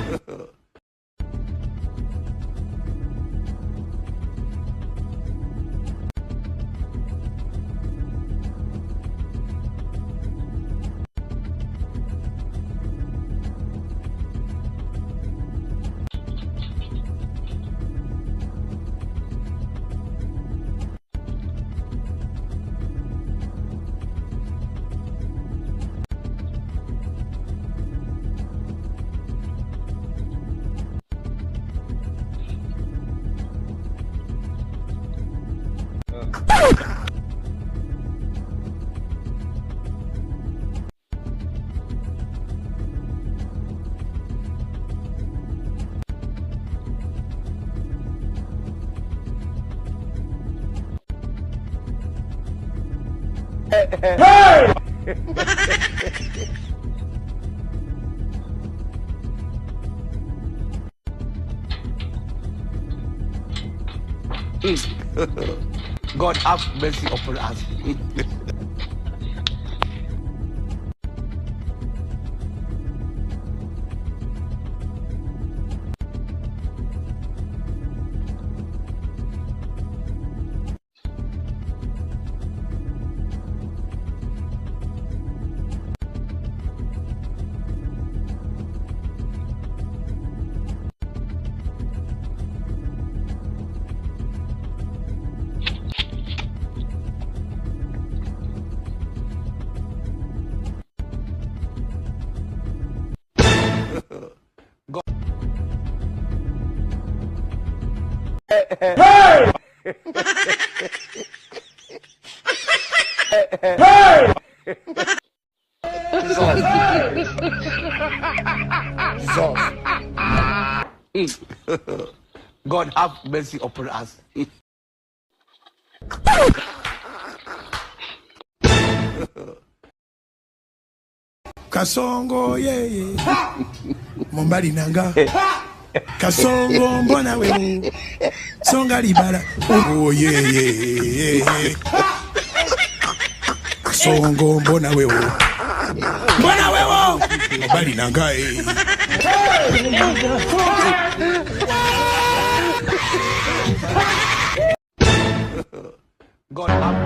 Hey! God have mercy upon us. Hey! Hey! God have mercy upon us. Kasongo ye Mombali nanga Kasongo mbona we Songa libala oh ye Kasongo mbona we Mombali nanga God have